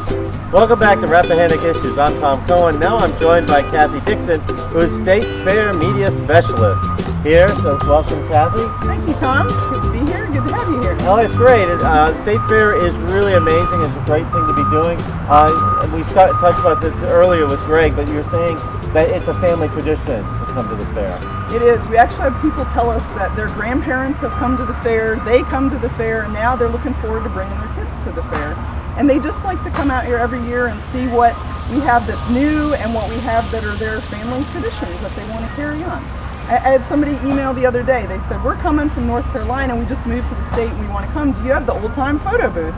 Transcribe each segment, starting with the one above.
Welcome back to Rappahannock Issues. I'm Tom Cohen. Now I'm joined by Kathy Dixon, who is State Fair Media Specialist here. So welcome, Kathy. Thank you, Tom. Good to be here. Good to have you here. Oh, it's great. State Fair is really amazing. It's a great thing to be doing. We touched about this earlier with Greg, but you're saying that it's a family tradition to come to the fair. It is. We actually have people tell us that their grandparents have come to the fair, they come to the fair, and now they're looking forward to bringing their kids to the fair. And they just like to come out here every year and see what we have that's new and what we have that are their family traditions that they want to carry on. I had somebody email the other day. They said, we're coming from North Carolina. We just moved to the state and we want to come. Do you have the old time photo booth?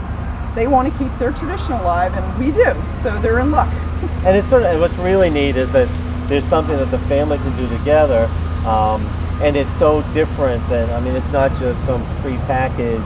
They want to keep their tradition alive, and we do. So they're in luck. And it's and what's really neat is that there's something that the family can do together, and it's so different than, it's not just some prepackaged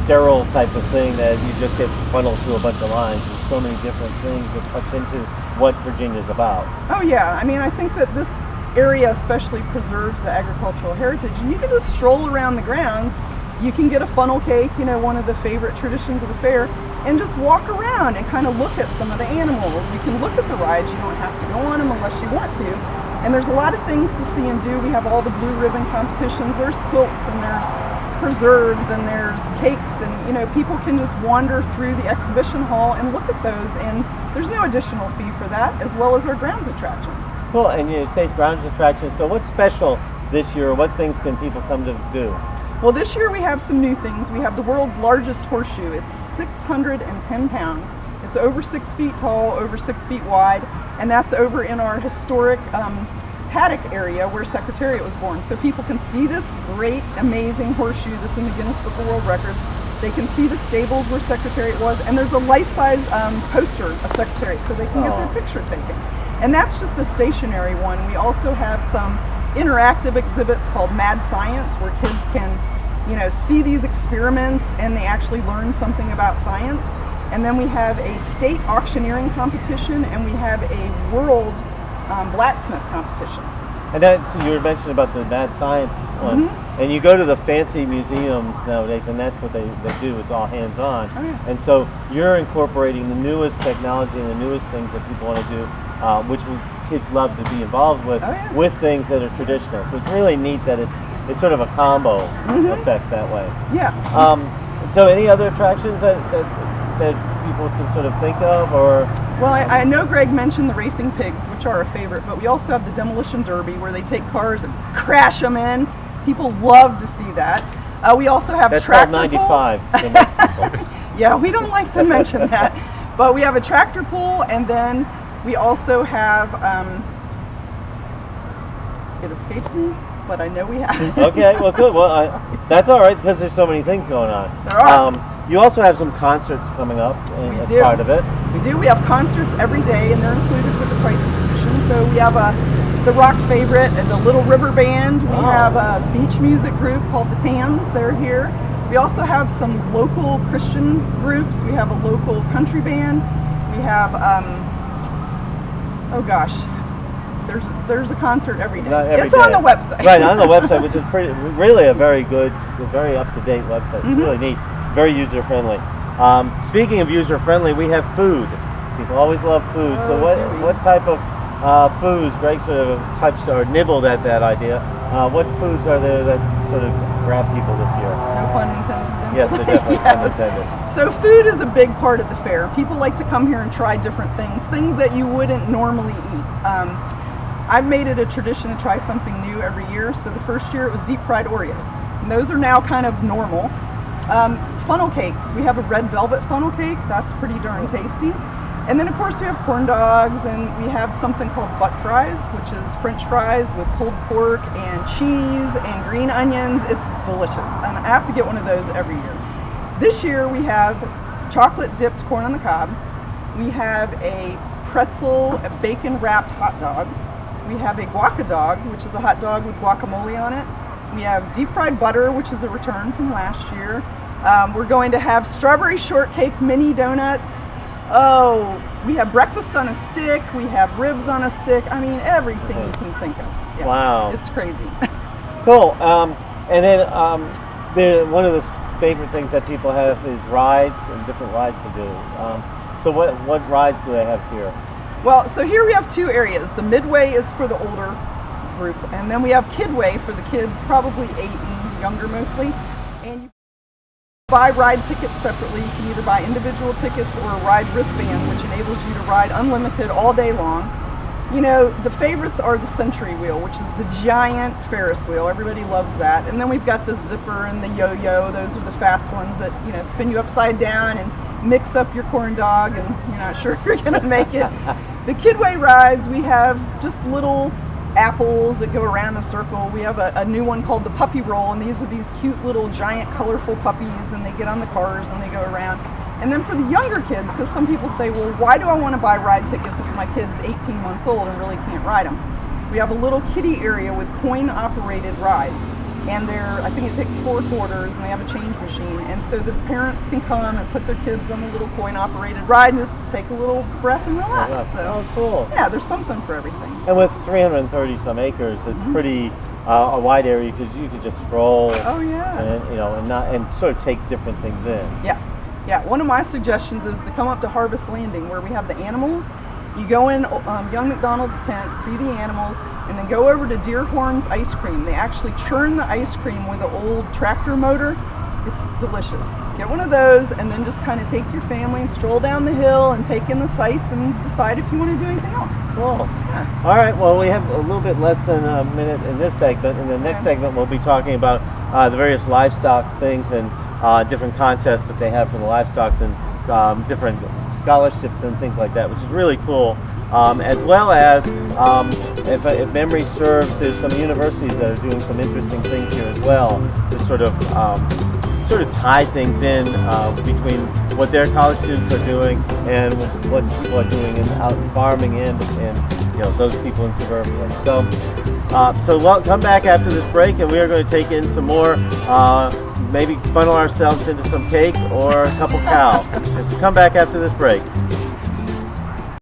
sterile type of thing that you just get funneled through a bunch of lines. There's so many different things that touch into what Virginia's about. Oh yeah, I think that this area especially preserves the agricultural heritage, and you can just stroll around the grounds. You can get a funnel cake, one of the favorite traditions of the fair, and just walk around and kind of look at some of the animals. You can look at the rides. You don't have to go on them unless you want to. And there's a lot of things to see and do. We have all the blue ribbon competitions. There's quilts and there's preserves and there's cakes, and people can just wander through the exhibition hall and look at those, and there's no additional fee for that, as well as our grounds attractions. Cool. And you say grounds attractions, so what's special this year? What things can people come to do? Well, this year we have some new things. We have the world's largest horseshoe. It's 610 pounds. It's over 6 feet tall, over 6 feet wide, and that's over in our historic paddock area where Secretariat was born. So people can see this great, amazing horseshoe that's in the Guinness Book of World Records. They can see the stables where Secretariat was, and there's a life-size poster of Secretariat so they can get their picture taken. And that's just a stationary one. We also have some interactive exhibits called Mad Science, where kids can see these experiments and they actually learn something about science. And then we have a state auctioneering competition, and we have a world blacksmith competition. And you were mentioning about the Mad Science one, and you go to the fancy museums nowadays, and that's what they do. It's all hands-on. Oh, yeah. And so you're incorporating the newest technology and the newest things that people want to do, which kids love to be involved with, with things that are traditional. So it's really neat that it's sort of a combo effect that way. Yeah. So any other attractions that people can sort of think of, or? Well, I know Greg mentioned the racing pigs, which are a favorite, but we also have the demolition derby where they take cars and crash them in. People love to see that. We also have tractor pull. That's called 95 to most people. Yeah, we don't like to mention that, but we have a tractor pull, and then we also have, it escapes me, but I know we have. Okay, well, good. Well, that's all right, because there's so many things going on. There are. You also have some concerts coming up as part of it. We do. We have concerts every day, and they're included with the price of admission. So we have the rock favorite and the Little River Band. We have a beach music group called the Tams. They're here. We also have some local Christian groups. We have a local country band. We have, there's a concert every day. It's on the website. Right, on the website, which is really a very good, very up-to-date website. It's really neat, very user-friendly. Speaking of user-friendly, we have food. People always love food. So what type of foods? Greg sort of touched or nibbled at that idea. What foods are there that sort of grab people this year? No pun intended. Yes, they're definitely pun intended. So food is a big part of the fair. People like to come here and try different things that you wouldn't normally eat. I've made it a tradition to try something new every year. So the first year it was deep fried Oreos. And those are now kind of normal. Funnel cakes. We have a red velvet funnel cake. That's pretty darn tasty. And then of course we have corn dogs, and we have something called butt fries, which is French fries with pulled pork and cheese and green onions. It's delicious. And I have to get one of those every year. This year we have chocolate dipped corn on the cob. We have a pretzel, a bacon wrapped hot dog. We have a guaca dog, which is a hot dog with guacamole on it. We have deep fried butter, which is a return from last year. We're going to have strawberry shortcake mini donuts. Oh, we have breakfast on a stick. We have ribs on a stick. I mean, everything you can think of. Yeah, wow. It's crazy. Cool. And then one of the favorite things that people have is rides and different rides to do. So what rides do they have here? Well, so here we have two areas. The Midway is for the older group, and then we have Kidway for the kids, probably 8 and younger mostly. And you buy ride tickets separately. You can either buy individual tickets or a ride wristband, which enables you to ride unlimited all day long. You know, the favorites are the Century Wheel, which is the giant Ferris wheel. Everybody loves that. And then we've got the Zipper and the Yo-Yo. Those are the fast ones that, you know, spin you upside down and mix up your corn dog, and you're not sure if you're going to make it. The Kidway rides, we have just little apples that go around a circle. We have a new one called the Puppy Roll, and these are these cute little giant colorful puppies, and they get on the cars and they go around. And then for the younger kids, because some people say, well, why do I want to buy ride tickets if my kid's 18 months old and really can't ride them? We have a little kiddie area with coin-operated rides. And I think it takes 4 quarters, and they have a change machine. And so the parents can come and put their kids on the little coin-operated ride and just take a little breath and relax. Oh, cool. Yeah, there's something for everything. And with 330 some acres, it's pretty a wide area because you could just stroll. Oh yeah. And you know, and sort of take different things in. Yes. Yeah. One of my suggestions is to come up to Harvest Landing where we have the animals. You go in Young McDonald's tent, see the animals, and then go over to Deerhorn's Ice Cream. They actually churn the ice cream with an old tractor motor. It's delicious. Get one of those and then just kind of take your family and stroll down the hill and take in the sights and decide if you want to do anything else. Cool. Yeah. All right, well, we have a little bit less than a minute in this segment. In the next segment, we'll be talking about the various livestock things and different contests that they have for the livestock and different scholarships and things like that, which is really cool. As well as, if memory serves, there's some universities that are doing some interesting things here as well to sort of tie things in between what their college students are doing and what people are doing out in farming and you know, those people in suburbia. So we'll come back after this break, and we are going to take in some more. Maybe funnel ourselves into some cake or a couple cow. Let's come back after this break.